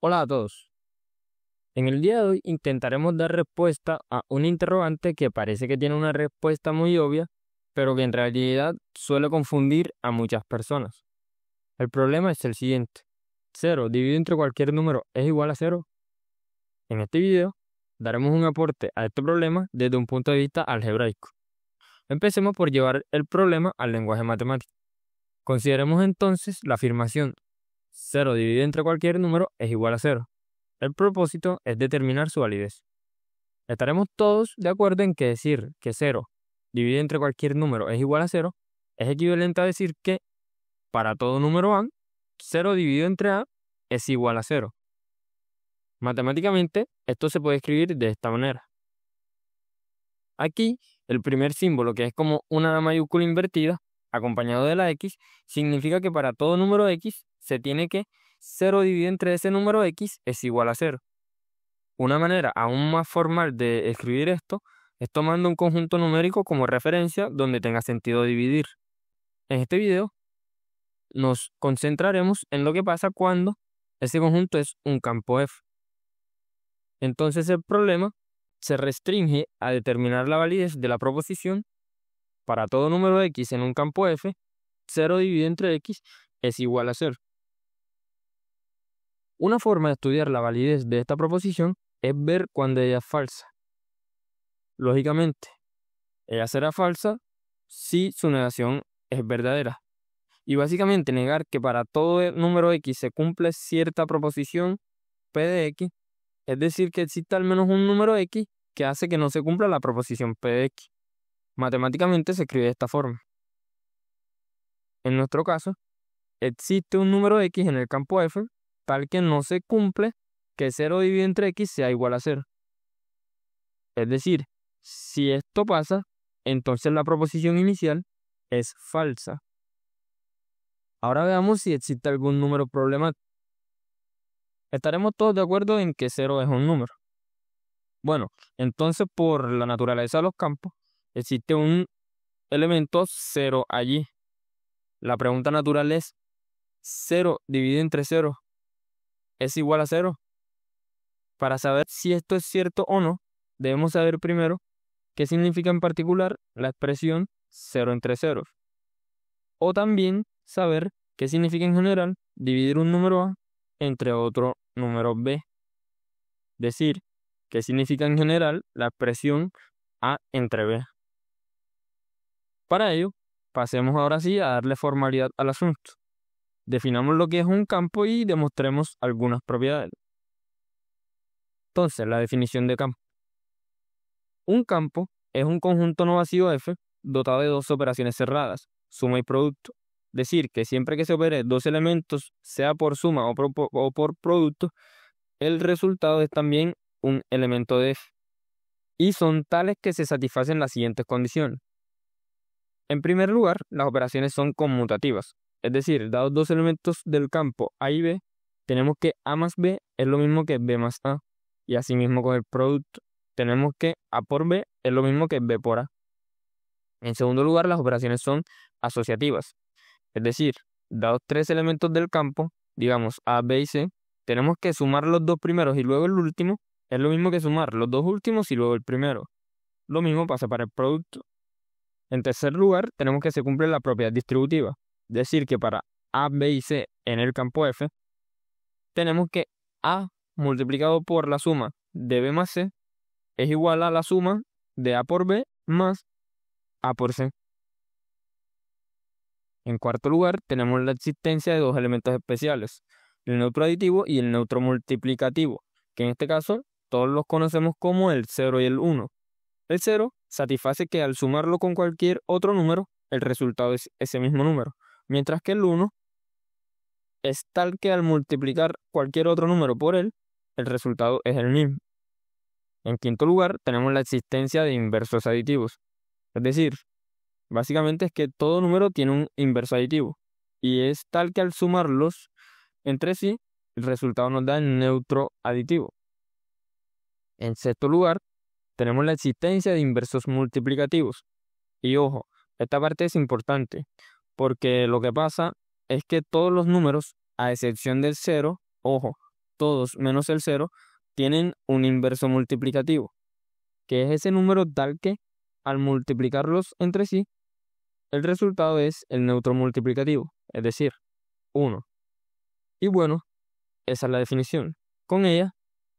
Hola a todos. En el día de hoy intentaremos dar respuesta a un interrogante que parece que tiene una respuesta muy obvia, pero que en realidad suele confundir a muchas personas. El problema es el siguiente. Cero dividido entre cualquier número es igual a cero. En este video daremos un aporte a este problema desde un punto de vista algebraico. Empecemos por llevar el problema al lenguaje matemático. Consideremos entonces la afirmación: cero dividido entre cualquier número es igual a cero. El propósito es determinar su validez. Estaremos todos de acuerdo en que decir que 0 dividido entre cualquier número es igual a 0 es equivalente a decir que para todo número A, 0 dividido entre A es igual a 0. Matemáticamente, esto se puede escribir de esta manera. Aquí, el primer símbolo, que es como una mayúscula invertida, acompañado de la X, significa que para todo número X se tiene que 0 dividido entre ese número X es igual a 0. Una manera aún más formal de escribir esto es tomando un conjunto numérico como referencia donde tenga sentido dividir. En este video nos concentraremos en lo que pasa cuando ese conjunto es un campo F. Entonces el problema se restringe a determinar la validez de la proposición: para todo número X en un campo F, 0 dividido entre X es igual a 0. Una forma de estudiar la validez de esta proposición es ver cuando ella es falsa. Lógicamente, ella será falsa si su negación es verdadera. Y básicamente negar que para todo número X se cumple cierta proposición P de X, es decir, que existe al menos un número X que hace que no se cumpla la proposición P de X. Matemáticamente se escribe de esta forma. En nuestro caso, existe un número X en el campo F tal que no se cumple que 0 dividido entre X sea igual a 0. Es decir, si esto pasa, entonces la proposición inicial es falsa. Ahora veamos si existe algún número problemático. Estaremos todos de acuerdo en que 0 es un número. Bueno, entonces por la naturaleza de los campos, existe un elemento 0 allí. La pregunta natural es: 0 dividido entre 0 es igual a 0. Para saber si esto es cierto o no, debemos saber primero qué significa en particular la expresión 0 entre 0. O también saber qué significa en general dividir un número A entre otro número B. Decir qué significa en general la expresión A entre B. Para ello, pasemos ahora sí a darle formalidad al asunto. Definamos lo que es un campo y demostremos algunas propiedades. Entonces, la definición de campo. Un campo es un conjunto no vacío F dotado de dos operaciones cerradas, suma y producto. Decir que siempre que se opere dos elementos, sea por suma o por producto, el resultado es también un elemento de F. Y son tales que se satisfacen las siguientes condiciones. En primer lugar, las operaciones son conmutativas. Es decir, dados dos elementos del campo A y B, tenemos que A más B es lo mismo que B más A. Y asimismo con el producto, tenemos que A por B es lo mismo que B por A. En segundo lugar, las operaciones son asociativas. Es decir, dados tres elementos del campo, digamos A, B y C, tenemos que sumar los dos primeros y luego el último, es lo mismo que sumar los dos últimos y luego el primero. Lo mismo pasa para el producto. En tercer lugar, tenemos que se cumple la propiedad distributiva. Es decir, que para A, B y C en el campo F, tenemos que A multiplicado por la suma de B más C es igual a la suma de A por B más A por C. En cuarto lugar, tenemos la existencia de dos elementos especiales, el neutro aditivo y el neutro multiplicativo, que en este caso todos los conocemos como el 0 y el 1. El 0 satisface que al sumarlo con cualquier otro número, el resultado es ese mismo número, mientras que el 1 es tal que al multiplicar cualquier otro número por él, el resultado es el mismo. En quinto lugar, tenemos la existencia de inversos aditivos, es decir, básicamente es que todo número tiene un inverso aditivo, y es tal que al sumarlos entre sí, el resultado nos da el neutro aditivo. En sexto lugar, tenemos la existencia de inversos multiplicativos. Y ojo, esta parte es importante, porque lo que pasa es que todos los números, a excepción del 0, ojo, todos menos el 0 tienen un inverso multiplicativo, que es ese número tal que al multiplicarlos entre sí, el resultado es el neutro multiplicativo, es decir, 1. Y bueno, esa es la definición. Con ella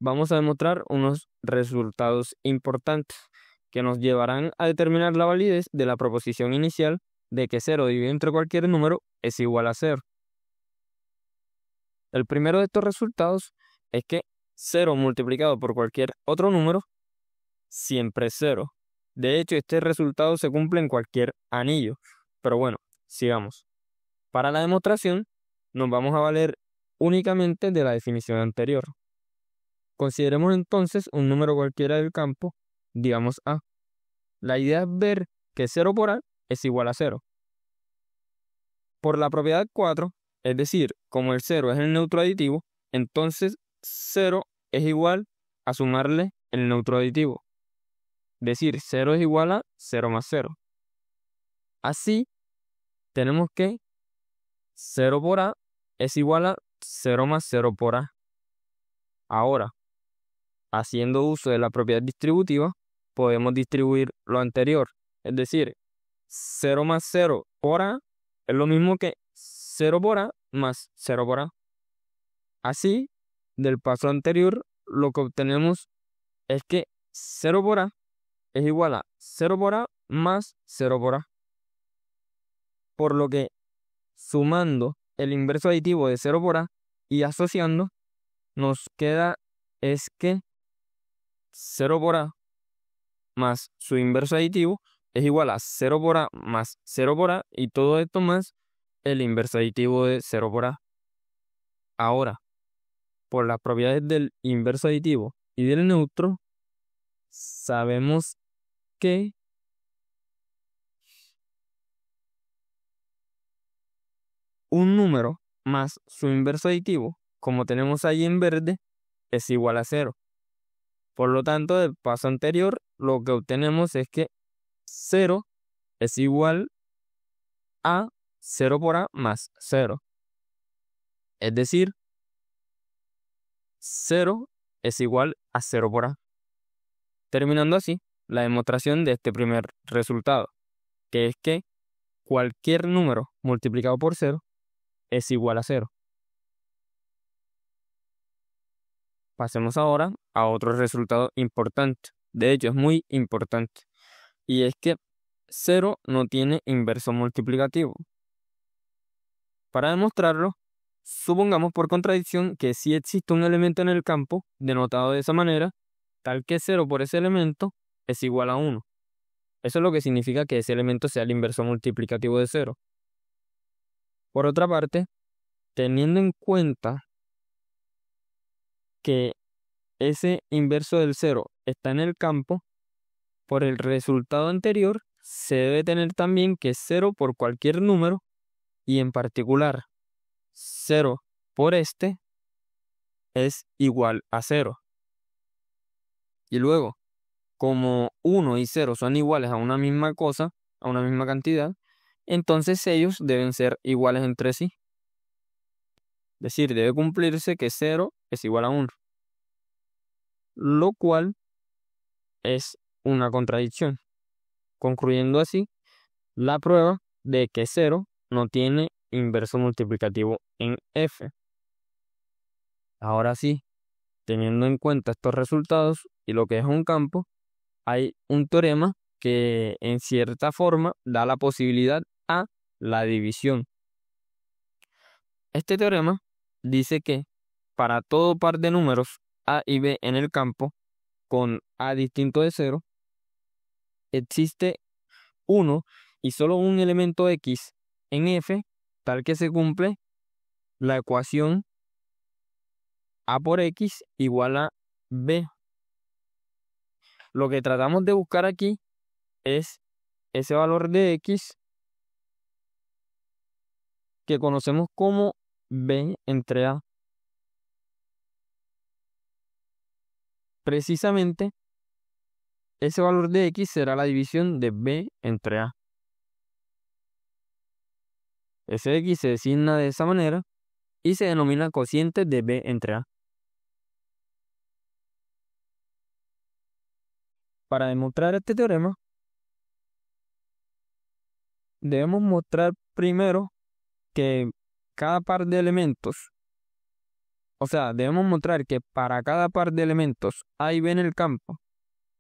vamos a demostrar unos resultados importantes que nos llevarán a determinar la validez de la proposición inicial de que 0 dividido entre cualquier número es igual a 0. El primero de estos resultados es que 0 multiplicado por cualquier otro número siempre es 0. De hecho, este resultado se cumple en cualquier anillo. Pero bueno, sigamos. Para la demostración, nos vamos a valer únicamente de la definición anterior. Consideremos entonces un número cualquiera del campo, digamos A. La idea es ver que 0 por A es igual a 0. Por la propiedad 4, es decir, como el 0 es el neutro aditivo, entonces 0 es igual a sumarle el neutro aditivo. Es decir, 0 es igual a 0 más 0. Así, tenemos que 0 por A es igual a 0 más 0 por A. Ahora, haciendo uso de la propiedad distributiva, podemos distribuir lo anterior. Es decir, 0 más 0 por A es lo mismo que 0 por A más 0 por A. Así, del paso anterior, lo que obtenemos es que 0 por A es igual a 0 por A más 0 por A. Por lo que, sumando el inverso aditivo de 0 por A y asociando, nos queda es que 0 por A más su inverso aditivo es igual a 0 por A más 0 por A y todo esto más el inverso aditivo de 0 por A. Ahora, por las propiedades del inverso aditivo y del neutro, sabemos que un número más su inverso aditivo, como tenemos ahí en verde, es igual a 0. Por lo tanto, del paso anterior, lo que obtenemos es que 0 es igual a 0 por A más 0. Es decir, 0 es igual a 0 por A. Terminando así la demostración de este primer resultado, que es que cualquier número multiplicado por 0 es igual a 0. Pasemos ahora a otro resultado importante. De hecho, es muy importante. Y es que 0 no tiene inverso multiplicativo. Para demostrarlo, supongamos por contradicción que sí existe un elemento en el campo denotado de esa manera, tal que 0 por ese elemento es igual a 1. Eso es lo que significa que ese elemento sea el inverso multiplicativo de 0. Por otra parte, teniendo en cuenta que ese inverso del 0 está en el campo, por el resultado anterior se debe tener también que 0 por cualquier número y en particular 0 por este es igual a 0. Y luego, como 1 y 0 son iguales a una misma cosa, a una misma cantidad, entonces ellos deben ser iguales entre sí. Es decir, debe cumplirse que 0 es igual a 1. Lo cual es una contradicción, concluyendo así la prueba de que 0 no tiene inverso multiplicativo en f. Ahora sí, teniendo en cuenta estos resultados y lo que es un campo, hay un teorema que en cierta forma da la posibilidad a la división. Este teorema dice que para todo par de números a y b en el campo con a distinto de 0, existe uno y solo un elemento x en f tal que se cumple la ecuación a por x igual a b. Lo que tratamos de buscar aquí es ese valor de x que conocemos como b entre a. Precisamente, ese valor de x será la división de b entre a. Ese x se designa de esa manera y se denomina cociente de b entre a. Para demostrar este teorema, debemos mostrar primero que cada par de elementos, o sea, debemos mostrar que para cada par de elementos A y B en el campo,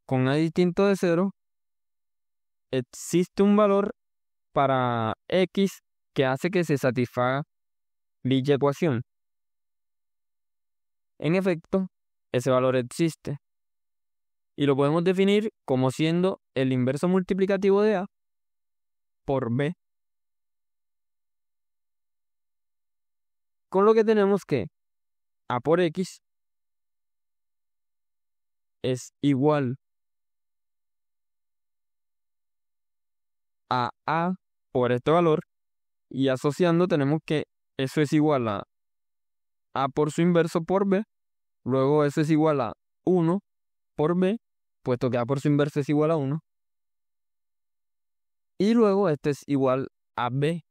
con A distinto de 0, existe un valor para X que hace que se satisfaga dicha ecuación. En efecto, ese valor existe y lo podemos definir como siendo el inverso multiplicativo de A por B. Con lo que tenemos que A por X es igual a A por este valor, y asociando tenemos que eso es igual a A por su inverso por B, luego eso es igual a 1 por B, puesto que A por su inverso es igual a 1, y luego este es igual a B.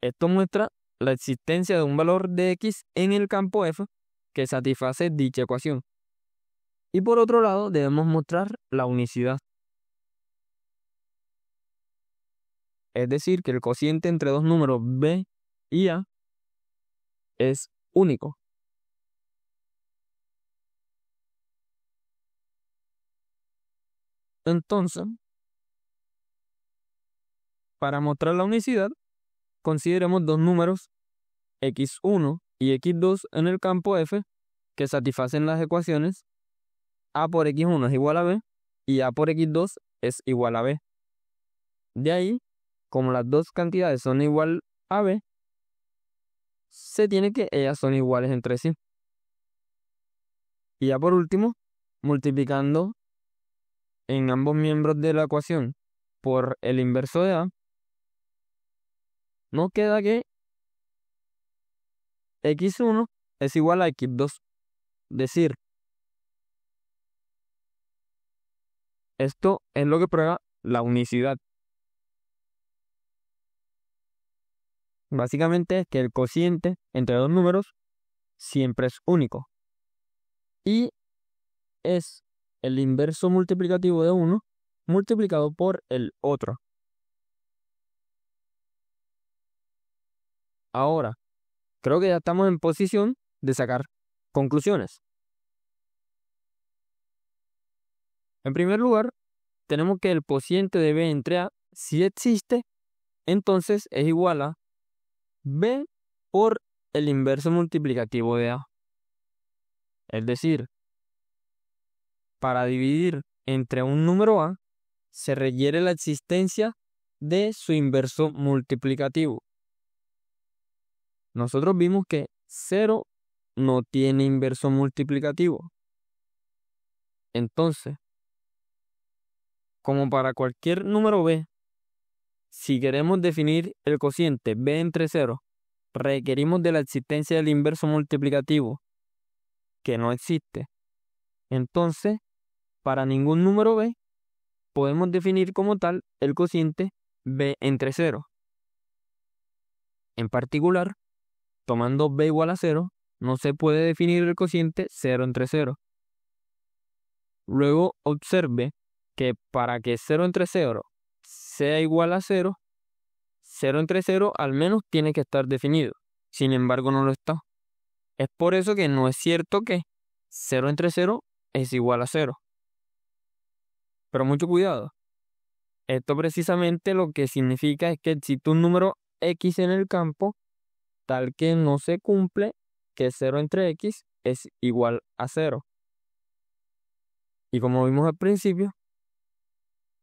Esto muestra la existencia de un valor de X en el campo F que satisface dicha ecuación. Y por otro lado debemos mostrar la unicidad. Es decir, que el cociente entre dos números B y A es único. Entonces, para mostrar la unicidad, consideremos dos números x1 y x2 en el campo F que satisfacen las ecuaciones A por x1 es igual a B y A por x2 es igual a B. De ahí, como las dos cantidades son igual a B, se tiene que ellas son iguales entre sí. Y ya por último, multiplicando en ambos miembros de la ecuación por el inverso de A, nos queda que x1 es igual a x2. Decir, esto es lo que prueba la unicidad. Básicamente es que el cociente entre dos números siempre es único. Y es el inverso multiplicativo de uno multiplicado por el otro. Ahora, creo que ya estamos en posición de sacar conclusiones. En primer lugar, tenemos que el cociente de B entre A, si existe, entonces es igual a B por el inverso multiplicativo de A. Es decir, para dividir entre un número A, se requiere la existencia de su inverso multiplicativo. Nosotros vimos que 0 no tiene inverso multiplicativo. Entonces, como para cualquier número B, si queremos definir el cociente B entre 0, requerimos de la existencia del inverso multiplicativo, que no existe. Entonces, para ningún número B, podemos definir como tal el cociente B entre 0. En particular, tomando B igual a 0, no se puede definir el cociente 0 entre 0. Luego observe que para que 0 entre 0 sea igual a 0, 0 entre 0 al menos tiene que estar definido. Sin embargo, no lo está. Es por eso que no es cierto que 0 entre 0 es igual a 0. Pero mucho cuidado. Esto precisamente lo que significa es que existe un número X en el campo tal que no se cumple que 0 entre X es igual a 0. Y como vimos al principio,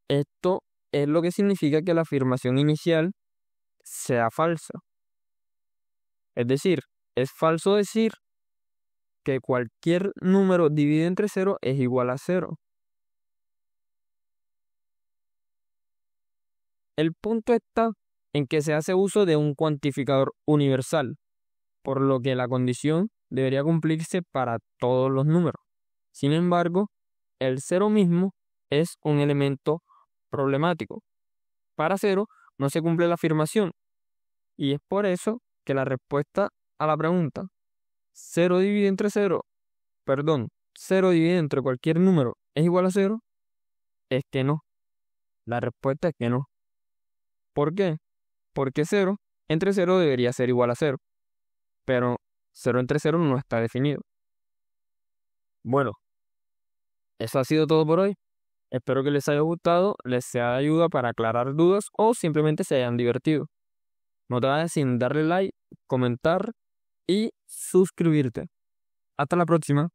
esto es lo que significa que la afirmación inicial sea falsa. Es decir, es falso decir que cualquier número dividido entre 0 es igual a 0. El punto está en que se hace uso de un cuantificador universal, por lo que la condición debería cumplirse para todos los números. Sin embargo, el 0 mismo es un elemento problemático. Para 0 no se cumple la afirmación, y es por eso que la respuesta a la pregunta 0 divide entre 0 dividido entre cualquier número es igual a 0? Es que no. La respuesta es que no. ¿Por qué? Porque 0 entre 0 debería ser igual a 0, pero 0 entre 0 no está definido. Bueno, eso ha sido todo por hoy. Espero que les haya gustado, les sea de ayuda para aclarar dudas o simplemente se hayan divertido. No te vayas sin darle like, comentar y suscribirte. Hasta la próxima.